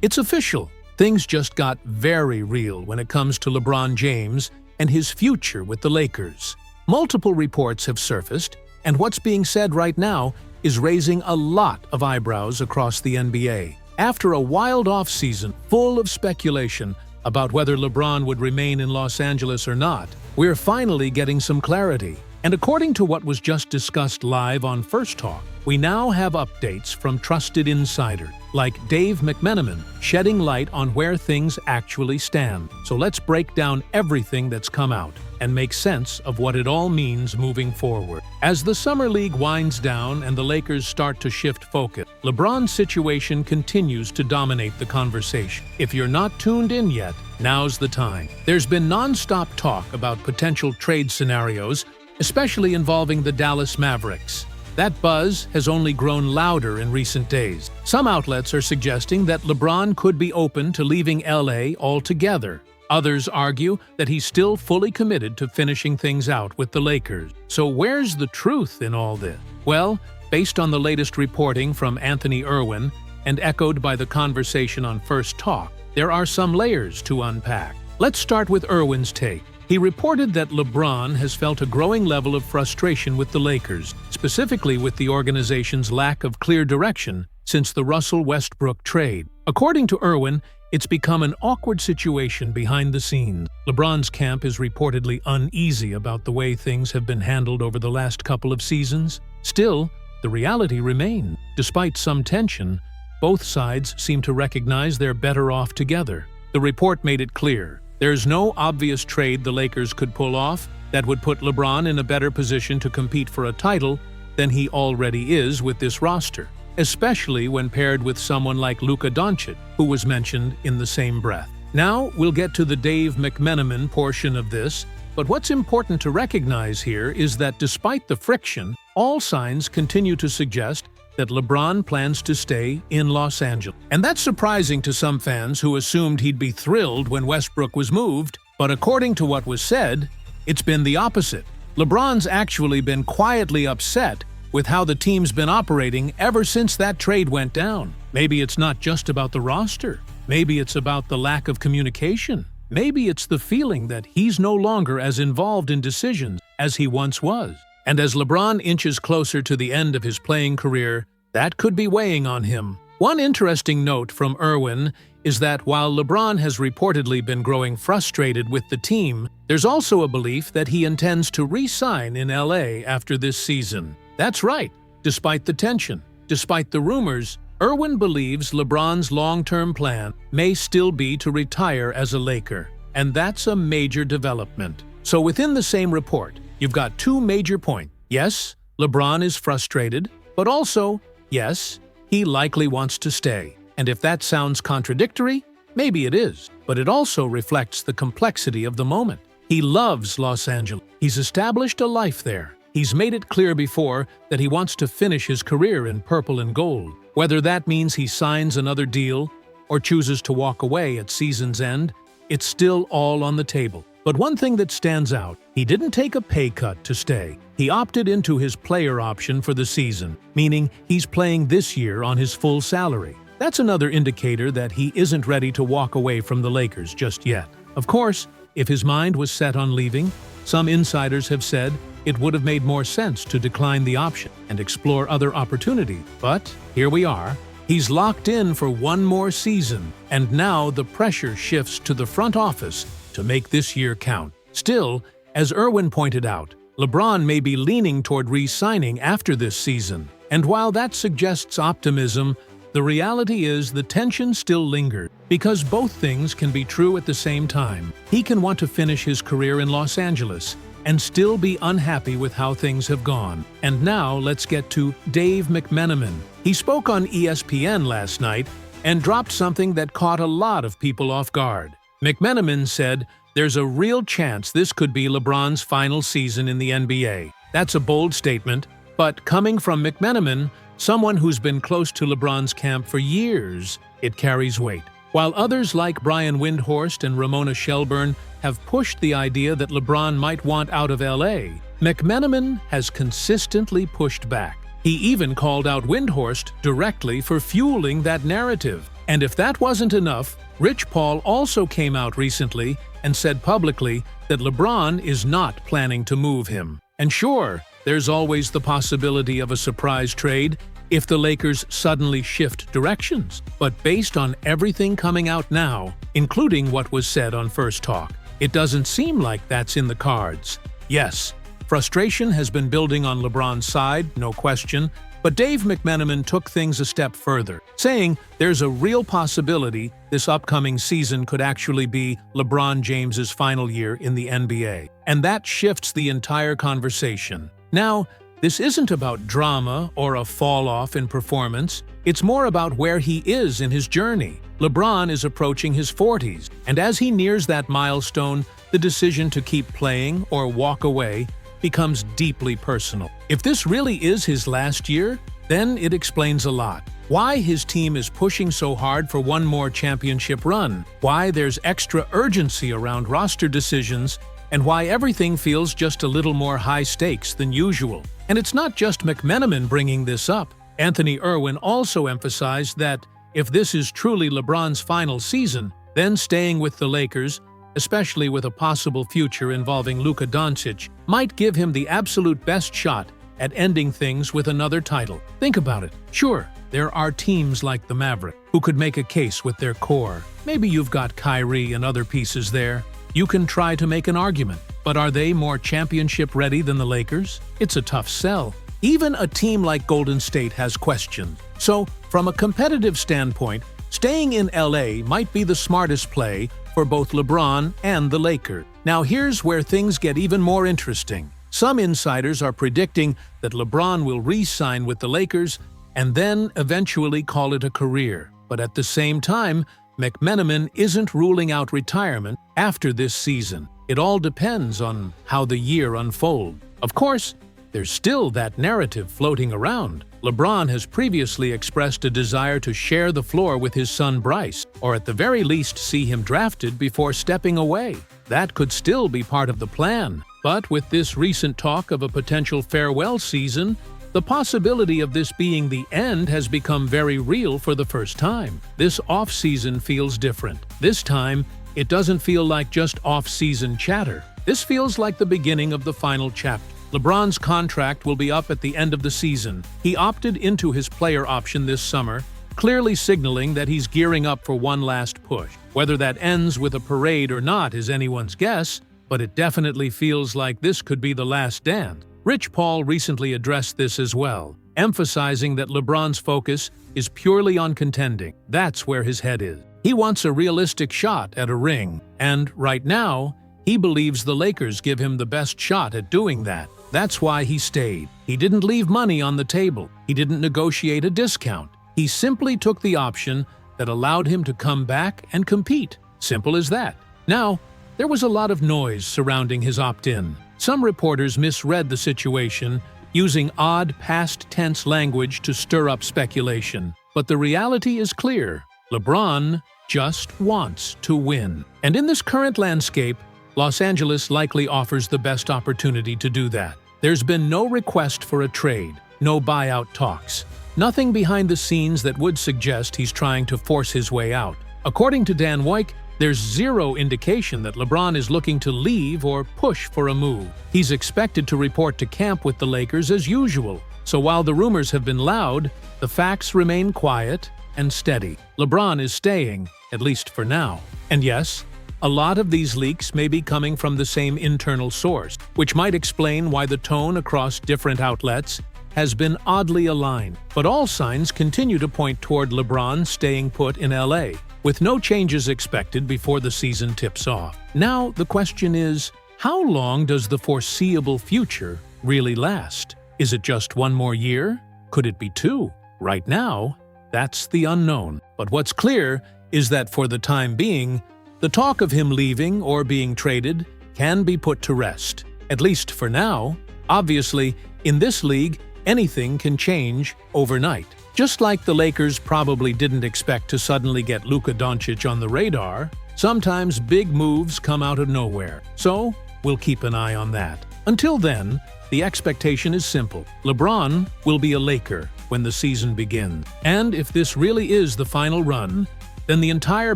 It's official. Things just got very real when it comes to LeBron James and his future with the Lakers. Multiple reports have surfaced, and what's being said right now is raising a lot of eyebrows across the NBA. After a wild offseason full of speculation about whether LeBron would remain in Los Angeles or not, we're finally getting some clarity. And according to what was just discussed live on First Talk, we now have updates from trusted insiders like Dave McMenamin shedding light on where things actually stand. So let's break down everything that's come out and make sense of what it all means moving forward. As the Summer League winds down and the Lakers start to shift focus, LeBron's situation continues to dominate the conversation. If you're not tuned in yet, now's the time. There's been non-stop talk about potential trade scenarios, especially involving the Dallas Mavericks. That buzz has only grown louder in recent days. Some outlets are suggesting that LeBron could be open to leaving LA altogether. Others argue that he's still fully committed to finishing things out with the Lakers. So where's the truth in all this? Well, based on the latest reporting from Anthony Irwin and echoed by the conversation on First Talk, there are some layers to unpack. Let's start with Irwin's take. He reported that LeBron has felt a growing level of frustration with the Lakers, specifically with the organization's lack of clear direction since the Russell Westbrook trade. According to Irwin, it's become an awkward situation behind the scenes. LeBron's camp is reportedly uneasy about the way things have been handled over the last couple of seasons. Still, the reality remains. Despite some tension, both sides seem to recognize they're better off together. The report made it clear there's no obvious trade the Lakers could pull off that would put LeBron in a better position to compete for a title than he already is with this roster, especially when paired with someone like Luka Doncic, who was mentioned in the same breath. Now, we'll get to the Dave McMenamin portion of this, but what's important to recognize here is that despite the friction, all signs continue to suggest that LeBron plans to stay in Los Angeles. And that's surprising to some fans who assumed he'd be thrilled when Westbrook was moved, but according to what was said, it's been the opposite. LeBron's actually been quietly upset with how the team's been operating ever since that trade went down. Maybe it's not just about the roster. Maybe it's about the lack of communication. Maybe it's the feeling that he's no longer as involved in decisions as he once was. And as LeBron inches closer to the end of his playing career, that could be weighing on him. One interesting note from Irwin is that while LeBron has reportedly been growing frustrated with the team, there's also a belief that he intends to re-sign in LA after this season. That's right, despite the tension, despite the rumors, Irwin believes LeBron's long-term plan may still be to retire as a Laker, and that's a major development. So within the same report, you've got two major points. Yes, LeBron is frustrated, but also, yes, he likely wants to stay. And if that sounds contradictory, maybe it is. But it also reflects the complexity of the moment. He loves Los Angeles. He's established a life there. He's made it clear before that he wants to finish his career in purple and gold. Whether that means he signs another deal or chooses to walk away at season's end, it's still all on the table. But one thing that stands out, he didn't take a pay cut to stay. He opted into his player option for the season, meaning he's playing this year on his full salary. That's another indicator that he isn't ready to walk away from the Lakers just yet. Of course, if his mind was set on leaving, some insiders have said it would have made more sense to decline the option and explore other opportunities. But here we are. He's locked in for one more season, and now the pressure shifts to the front office to make this year count. Still, as Irwin pointed out, LeBron may be leaning toward re-signing after this season. And while that suggests optimism, the reality is the tension still lingers, because both things can be true at the same time. He can want to finish his career in Los Angeles and still be unhappy with how things have gone. And now let's get to Dave McMenamin. He spoke on ESPN last night and dropped something that caught a lot of people off guard. McMenamin said, "There's a real chance this could be LeBron's final season in the NBA." That's a bold statement, but coming from McMenamin, someone who's been close to LeBron's camp for years, it carries weight. While others like Brian Windhorst and Ramona Shelburne have pushed the idea that LeBron might want out of LA, McMenamin has consistently pushed back. He even called out Windhorst directly for fueling that narrative. And if that wasn't enough, Rich Paul also came out recently and said publicly that LeBron is not planning to move him. And sure, there's always the possibility of a surprise trade if the Lakers suddenly shift directions. But based on everything coming out now, including what was said on First Talk, it doesn't seem like that's in the cards. Yes, frustration has been building on LeBron's side, no question, but Dave McMenamin took things a step further, saying there's a real possibility this upcoming season could actually be LeBron James's final year in the NBA. And that shifts the entire conversation. Now, this isn't about drama or a fall-off in performance. It's more about where he is in his journey. LeBron is approaching his 40s, and as he nears that milestone, the decision to keep playing or walk away becomes deeply personal. If this really is his last year, then it explains a lot. Why his team is pushing so hard for one more championship run, why there's extra urgency around roster decisions, and why everything feels just a little more high stakes than usual. And it's not just McMenamin bringing this up. Anthony Irwin also emphasized that if this is truly LeBron's final season, then staying with the Lakers, especially with a possible future involving Luka Doncic, might give him the absolute best shot at ending things with another title. Think about it. Sure, there are teams like the Mavericks who could make a case with their core. Maybe you've got Kyrie and other pieces there. You can try to make an argument, but are they more championship-ready than the Lakers? It's a tough sell. Even a team like Golden State has questions. So, from a competitive standpoint, staying in LA might be the smartest play for both LeBron and the Lakers. Now here's where things get even more interesting. Some insiders are predicting that LeBron will re-sign with the Lakers and then eventually call it a career. But at the same time, McMenamin isn't ruling out retirement after this season. It all depends on how the year unfolds. Of course, there's still that narrative floating around. LeBron has previously expressed a desire to share the floor with his son Bryce, or at the very least see him drafted before stepping away. That could still be part of the plan. But with this recent talk of a potential farewell season, the possibility of this being the end has become very real for the first time. This off-season feels different. This time, it doesn't feel like just off-season chatter. This feels like the beginning of the final chapter. LeBron's contract will be up at the end of the season. He opted into his player option this summer, clearly signaling that he's gearing up for one last push. Whether that ends with a parade or not is anyone's guess, but it definitely feels like this could be the last dance. Rich Paul recently addressed this as well, emphasizing that LeBron's focus is purely on contending. That's where his head is. He wants a realistic shot at a ring, and right now, he believes the Lakers give him the best shot at doing that. That's why he stayed. He didn't leave money on the table. He didn't negotiate a discount. He simply took the option that allowed him to come back and compete. Simple as that. Now, there was a lot of noise surrounding his opt-in. Some reporters misread the situation, using odd past tense language to stir up speculation. But the reality is clear. LeBron just wants to win. And in this current landscape, Los Angeles likely offers the best opportunity to do that. There's been no request for a trade, no buyout talks, nothing behind the scenes that would suggest he's trying to force his way out. According to Dan Wyke, there's zero indication that LeBron is looking to leave or push for a move. He's expected to report to camp with the Lakers as usual. So while the rumors have been loud, the facts remain quiet and steady. LeBron is staying, at least for now. And yes, a lot of these leaks may be coming from the same internal source, which might explain why the tone across different outlets has been oddly aligned. But all signs continue to point toward LeBron staying put in LA, with no changes expected before the season tips off. Now, the question is, how long does the foreseeable future really last? Is it just one more year? Could it be two? Right now, that's the unknown. But what's clear is that for the time being, the talk of him leaving or being traded can be put to rest, at least for now. Obviously, in this league, anything can change overnight. Just like the Lakers probably didn't expect to suddenly get Luka Doncic on the radar, sometimes big moves come out of nowhere. So, we'll keep an eye on that. Until then, the expectation is simple. LeBron will be a Laker when the season begins. And if this really is the final run, then the entire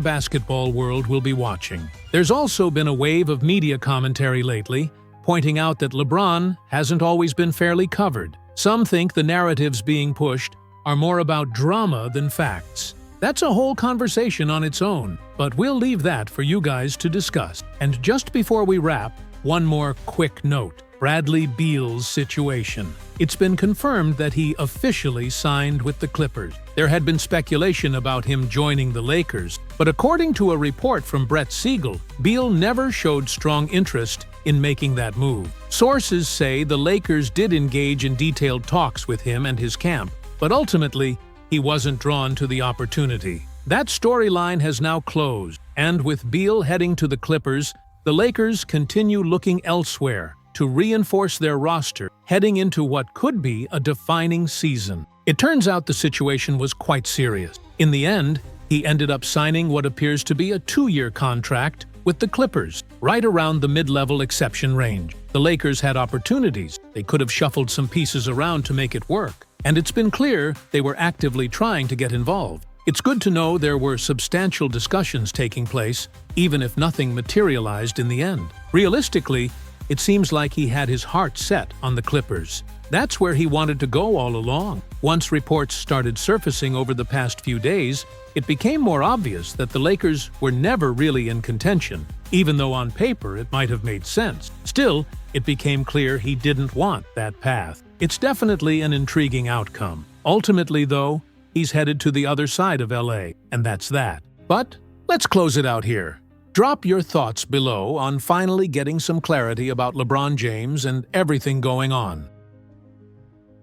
basketball world will be watching. There's also been a wave of media commentary lately, pointing out that LeBron hasn't always been fairly covered. Some think the narratives being pushed are more about drama than facts. That's a whole conversation on its own, but we'll leave that for you guys to discuss. And just before we wrap, one more quick note. Bradley Beal's situation. It's been confirmed that he officially signed with the Clippers. There had been speculation about him joining the Lakers, but according to a report from Brett Siegel, Beal never showed strong interest in making that move. Sources say the Lakers did engage in detailed talks with him and his camp, but ultimately, he wasn't drawn to the opportunity. That storyline has now closed, and with Beal heading to the Clippers, the Lakers continue looking elsewhere to reinforce their roster, heading into what could be a defining season. It turns out the situation was quite serious. In the end, he ended up signing what appears to be a 2-year contract with the Clippers, right around the mid-level exception range. The Lakers had opportunities. They could have shuffled some pieces around to make it work. And it's been clear they were actively trying to get involved. It's good to know there were substantial discussions taking place, even if nothing materialized in the end. Realistically, it seems like he had his heart set on the Clippers. That's where he wanted to go all along. Once reports started surfacing over the past few days, it became more obvious that the Lakers were never really in contention, even though on paper it might have made sense. Still, it became clear he didn't want that path. It's definitely an intriguing outcome. Ultimately, though, he's headed to the other side of LA, and that's that. But let's close it out here. Drop your thoughts below on finally getting some clarity about LeBron James and everything going on.